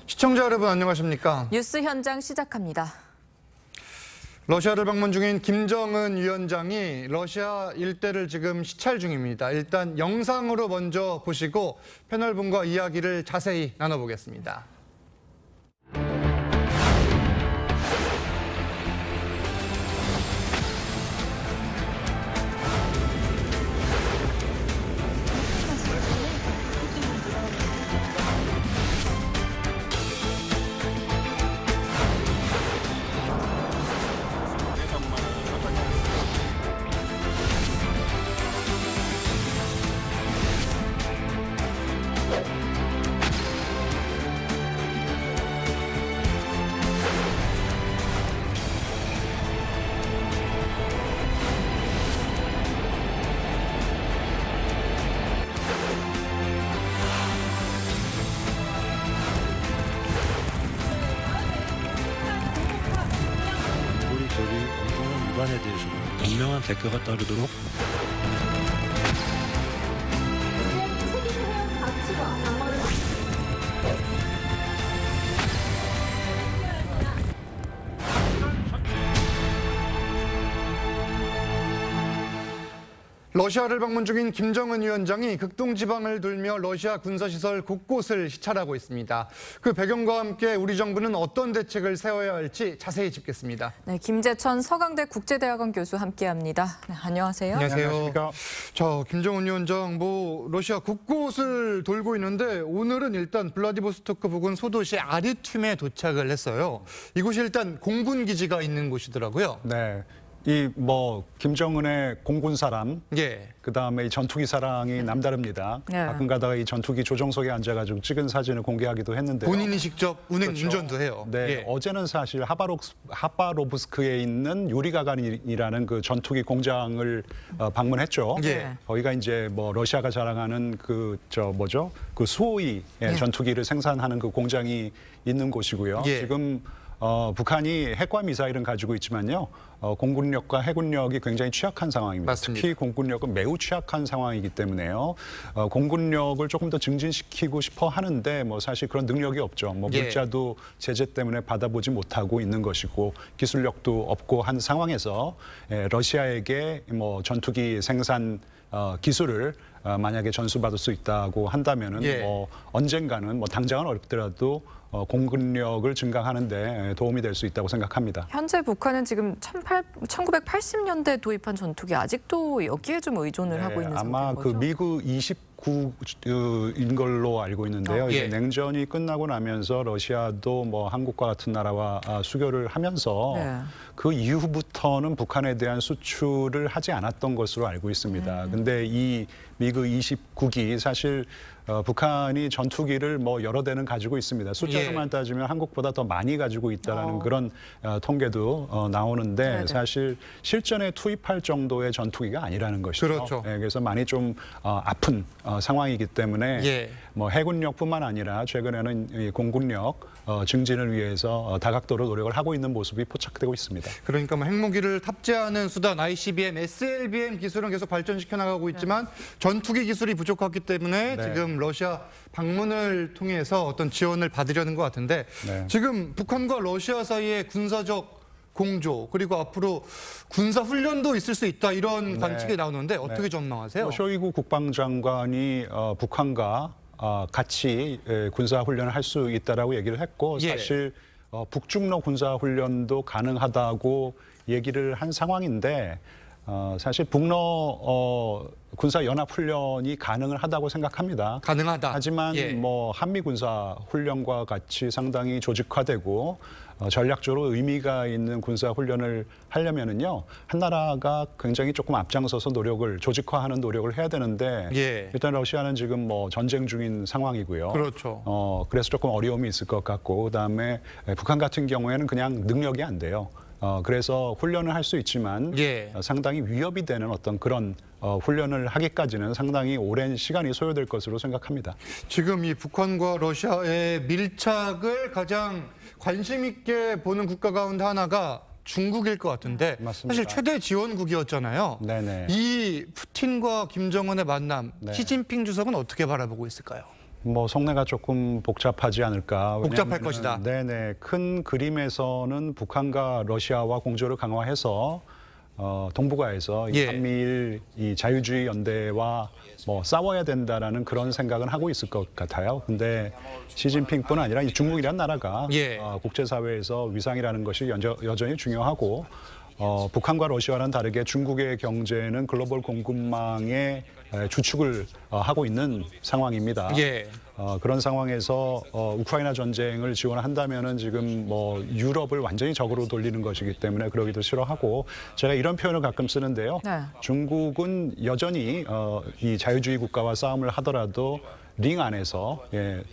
시청자 여러분 안녕하십니까? 뉴스 현장 시작합니다. 러시아를 방문 중인 김정은 위원장이 러시아 일대를 지금 시찰 중입니다. 일단 영상으로 먼저 보시고 패널분과 이야기를 자세히 나눠보겠습니다. 위반에 대해서는 분명한 대가가 따르도록 러시아를 방문 중인 김정은 위원장이 극동지방을 돌며 러시아 군사시설 곳곳을 시찰하고 있습니다. 그 배경과 함께 우리 정부는 어떤 대책을 세워야 할지 자세히 짚겠습니다. 네, 김재천 서강대 국제대학원 교수 함께합니다. 네, 안녕하세요. 안녕하세요. 자, 김정은 위원장 러시아 곳곳을 돌고 있는데 오늘은 일단 블라디보스토크 부근 소도시 아리튠에 도착을 했어요. 이곳이 일단 공군 기지가 있는 곳이더라고요. 네. 김정은의 공군 사람, 그다음에 이 전투기 사랑이 남다릅니다. 가끔 가다가 이 전투기 조종석에 앉아가지고 찍은 사진을 공개하기도 했는데요. 본인이 직접 운전도 해요. 네, 어제는 사실 하바롭스크에 있는 유리가간이라는 그 전투기 공장을 방문했죠. 거기가 이제 러시아가 자랑하는 그 수호이 전투기를 생산하는 그 공장이 있는 곳이고요. 지금 북한이 핵과 미사일은 가지고 있지만요. 공군력과 해군력이 굉장히 취약한 상황입니다. 맞습니다. 특히 공군력은 매우 취약한 상황이기 때문에요. 공군력을 조금 더 증진시키고 싶어 하는데 사실 그런 능력이 없죠. 물자도 제재 때문에 받아보지 못하고 있는 것이고 기술력도 없고 한 상황에서 러시아에게 전투기 생산 기술을 만약에 전수받을 수 있다고 한다면은 언젠가는 당장은 어렵더라도 공군력을 증강하는 데 도움이 될 수 있다고 생각합니다. 현재 북한은 지금 1980년대 도입한 전투기 아직도 여기에 좀 의존을 하고 있는 상태인 아마 거죠? 그 미그 29인 걸로 알고 있는데요. 이제 냉전이 끝나고 나면서 러시아도 한국과 같은 나라와 수교를 하면서 그 이후부터는 북한에 대한 수출을 하지 않았던 것으로 알고 있습니다. 근데 이 미그 29기 사실 북한이 전투기를 여러 대는 가지고 있습니다. 숫자로만 따지면 한국보다 더 많이 가지고 있다는 그런 통계도 나오는데 사실 실전에 투입할 정도의 전투기가 아니라는 것이죠. 그렇죠. 그래서 많이 좀 아픈 상황이기 때문에 해군력뿐만 아니라 최근에는 이 공군력 증진을 위해서 다각도로 노력을 하고 있는 모습이 포착되고 있습니다. 그러니까 핵무기를 탑재하는 수단 ICBM, SLBM 기술은 계속 발전시켜 나가고 있지만 전투기 기술이 부족하기 때문에 지금 러시아 방문을 통해서 어떤 지원을 받으려는 것 같은데 지금 북한과 러시아 사이의 군사적 공조 그리고 앞으로 군사 훈련도 있을 수 있다 이런 관측이 나오는데 어떻게 전망하세요? 쇼이구 국방장관이 북한과 같이 군사 훈련을 할 수 있다라고 얘기를 했고 사실 북중러 군사 훈련도 가능하다고 얘기를 한 상황인데 사실 북러 군사 연합 훈련이 가능을 하다고 생각합니다. 가능하다. 하지만 한미 군사 훈련과 같이 상당히 조직화되고 전략적으로 의미가 있는 군사 훈련을 하려면은요 한 나라가 굉장히 조금 앞장서서 조직화하는 노력을 해야 되는데 일단 러시아는 지금 전쟁 중인 상황이고요. 그렇죠. 그래서 조금 어려움이 있을 것 같고 그다음에 북한 같은 경우에는 그냥 능력이 안 돼요. 그래서 훈련을 할 수 있지만 상당히 위협이 되는 어떤 그런 훈련을 하기까지는 상당히 오랜 시간이 소요될 것으로 생각합니다. 지금 이 북한과 러시아의 밀착을 가장 관심 있게 보는 국가 가운데 하나가 중국일 것 같은데 맞습니다. 사실 최대 지원국이었잖아요. 이 푸틴과 김정은의 만남, 시진핑 주석은 어떻게 바라보고 있을까요? 뭐 속내가 조금 복잡하지 않을까. 복잡할 왜냐하면은, 것이다. 네네. 큰 그림에서는 북한과 러시아와 공조를 강화해서 동북아에서 이 예. 한미일 이 자유주의 연대와 뭐 싸워야 된다라는 그런 생각은 하고 있을 것 같아요. 근데 시진핑뿐 아니라 이 중국이라는 나라가 예. 국제사회에서 위상이라는 것이 여전히 중요하고 북한과 러시아와는 다르게 중국의 경제는 글로벌 공급망의 주축을 하고 있는 상황입니다. 예. 그런 상황에서 우크라이나 전쟁을 지원한다면은 지금 뭐 유럽을 완전히 적으로 돌리는 것이기 때문에 그러기도 싫어하고 제가 이런 표현을 가끔 쓰는데요. 네. 중국은 여전히 이 자유주의 국가와 싸움을 하더라도 링 안에서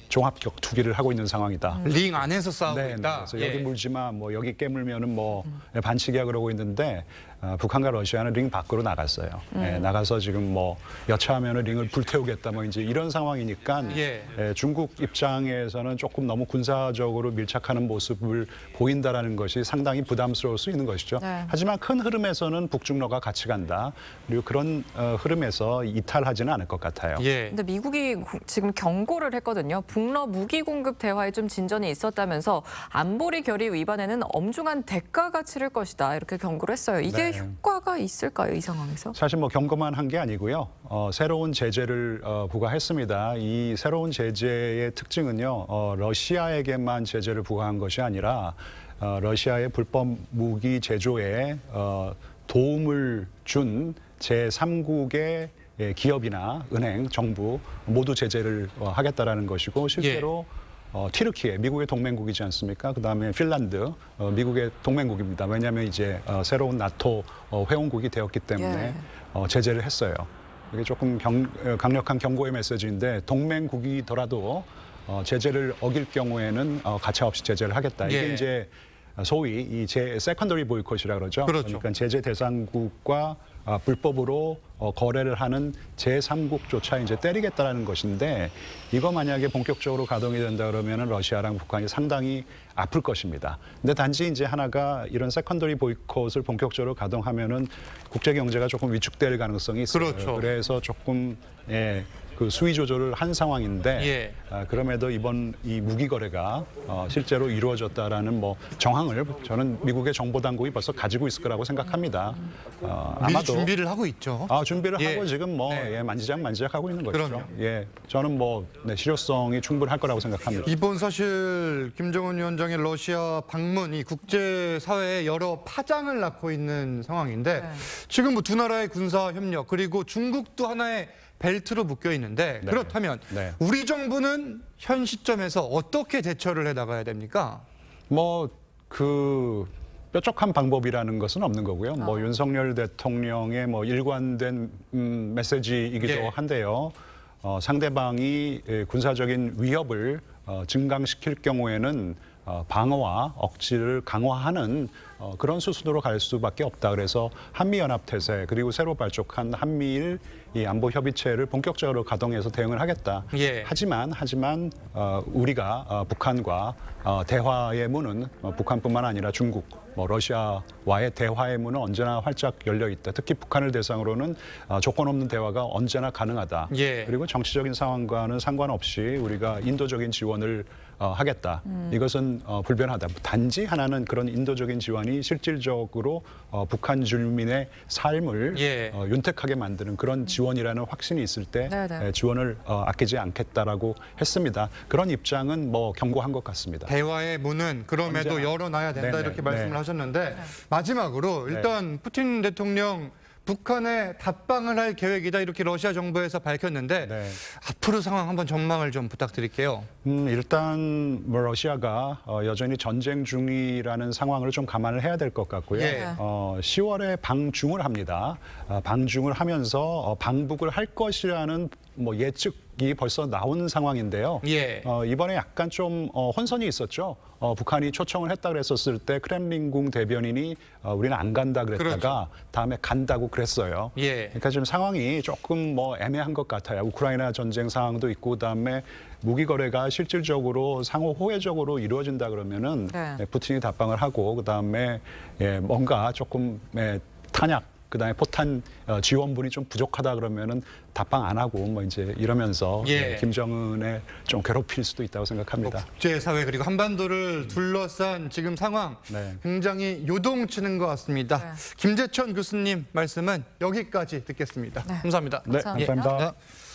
종합 격투기를 하고 있는 상황이다. 링 안에서 싸우고 네, 있다. 그래서 여기 물지 마, 뭐 여기 깨물면은 뭐 반칙이야 그러고 있는데 북한과 러시아는 링 밖으로 나갔어요. 나가서 지금 뭐 여차하면은 링을 불태우겠다 뭐 이제 이런 상황이니까 중국 입장에서는 조금 너무 군사적으로 밀착하는 모습을 보인다라는 것이 상당히 부담스러울 수 있는 것이죠. 네. 하지만 큰 흐름에서는 북중러가 같이 간다. 그리고 그런 흐름에서 이탈하지는 않을 것 같아요. 예. 근데 미국이 지금 경고를 했거든요. 북러 무기 공급 대화에 좀 진전이 있었다면서 안보리 결의 위반에는 엄중한 대가가 치를 것이다. 이렇게 경고를 했어요. 이게 네. 효과가 있을까요, 이 상황에서? 사실 뭐 경고만 한 게 아니고요. 새로운 제재를 부과했습니다. 이 새로운 제재의 특징은요. 러시아에게만 제재를 부과한 것이 아니라 러시아의 불법 무기 제조에 도움을 준 제3국의 기업이나 은행, 정부 모두 제재를 하겠다라는 것이고 실제로 튀르키예, 미국의 동맹국이지 않습니까? 그다음에 핀란드, 미국의 동맹국입니다. 왜냐하면 이제 새로운 나토 회원국이 되었기 때문에 제재를 했어요. 이게 조금 강력한 경고의 메시지인데 동맹국이더라도 제재를 어길 경우에는 가차없이 제재를 하겠다. 이게 이제 소위 이 세컨더리 보이콧이라 그러죠. 그렇죠. 그러니까 제재 대상국과 불법으로 거래를 하는 제3국조차 이제 때리겠다라는 것인데 이거 만약에 본격적으로 가동이 된다 그러면은 러시아랑 북한이 상당히 아플 것입니다. 근데 단지 이제 하나가 이런 세컨더리 보이콧을 본격적으로 가동하면은 국제 경제가 조금 위축될 가능성이 있어요. 그렇죠. 그래서 조금 그 수위 조절을 한 상황인데 그럼에도 이번 이 무기 거래가 실제로 이루어졌다라는 뭐 정황을 저는 미국의 정보 당국이 벌써 가지고 있을 거라고 생각합니다. 미리 아마도 준비를 하고 있죠. 준비를 하고 지금 뭐 만지작 하고 있는 거죠. 그럼요. 저는 뭐 실효성이 충분할 거라고 생각합니다. 이번 사실 김정은 위원장의 러시아 방문이 국제사회에 여러 파장을 낳고 있는 상황인데 지금 뭐 두 나라의 군사 협력 그리고 중국도 하나의 벨트로 묶여 있는데 그렇다면 우리 정부는 현 시점에서 어떻게 대처를 해 나가야 됩니까? 뭐 그 뾰족한 방법이라는 것은 없는 거고요. 뭐 윤석열 대통령의 뭐 일관된 메시지이기도 한데요. 상대방이 군사적인 위협을 증강시킬 경우에는 방어와 억지를 강화하는 그런 수순으로 갈 수밖에 없다. 그래서 한미연합태세 그리고 새로 발족한 한미일 이 안보 협의체를 본격적으로 가동해서 대응을 하겠다. 하지만 우리가 북한과 대화의 문은 북한뿐만 아니라 중국, 뭐 러시아와의 대화의 문은 언제나 활짝 열려 있다. 특히 북한을 대상으로는 조건 없는 대화가 언제나 가능하다. 그리고 정치적인 상황과는 상관없이 우리가 인도적인 지원을 하겠다. 이것은 불변하다. 단지 하나는 그런 인도적인 지원이 실질적으로 북한 주민의 삶을 윤택하게 만드는 그런 지원이라는 확신이 있을 때 지원을 아끼지 않겠다라고 했습니다. 그런 입장은 뭐 경고한 것 같습니다. 대화의 문은 그럼에도 열어놔야 된다 이렇게 말씀을 하셨는데 마지막으로 일단 푸틴 대통령 북한에 답방을 할 계획이다 이렇게 러시아 정부에서 밝혔는데 앞으로 상황 한번 전망을 좀 부탁드릴게요. 일단 뭐 러시아가 여전히 전쟁 중이라는 상황을 좀 감안을 해야 될 것 같고요. 10월에 방중을 합니다. 방중을 하면서 방북을 할 것이라는 뭐 예측이 벌써 나온 상황인데요. 이번에 약간 좀 혼선이 있었죠. 북한이 초청을 했다 그랬었을 때 크렘린궁 대변인이 우리는 안 간다 그랬다가 다음에 간다고 그랬어요. 그러니까 지금 상황이 조금 뭐 애매한 것 같아요. 우크라이나 전쟁 상황도 있고 그다음에 무기 거래가 실질적으로 상호 호혜적으로 이루어진다 그러면은 푸틴이 답방을 하고 그다음에 뭔가 조금 탄약 그다음에 포탄 지원분이 좀 부족하다 그러면은 답방 안 하고 뭐 이제 이러면서 예. 김정은에 좀 괴롭힐 수도 있다고 생각합니다. 국제사회 그리고 한반도를 둘러싼 지금 상황 네. 굉장히 요동치는 것 같습니다. 네. 김재천 교수님 말씀은 여기까지 듣겠습니다. 감사합니다. 네, 감사합니다. 감사합니다. 예.